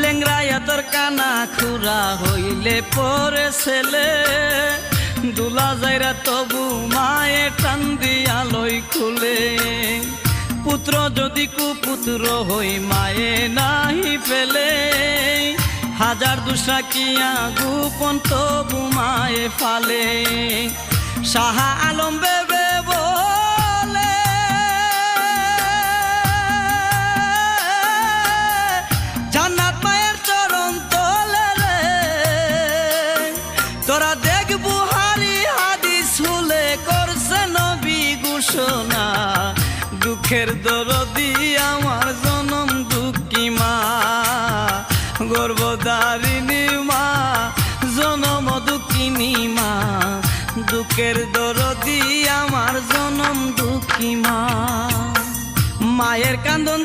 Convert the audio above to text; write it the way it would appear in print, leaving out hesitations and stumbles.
লেংরাইয়া তোর কানা খুরা হইলে পরে ছেলে দুলা যাইরা তবু মায়ে টান দিয়া লই খুলে পুত্র যদি কুপুত্র হই মায়ে নাহি ফেলে হাজার দুসা কিয়া গোপন তবু মায়ে ফালে শাহ আলম বেবে বলে জান্নাত মায়ের চরণ তলে রে তোরা দেখ বুহারি হাদিস হুলে করছে নবী ঘোষণা দুঃখের দরদি আমার জনম দুঃখী মা গর্ভধারিণী মা জনম দুঃখিনী মা দুঃখের দরদি আমার জনম দুঃখী মা মায়ের কান্দন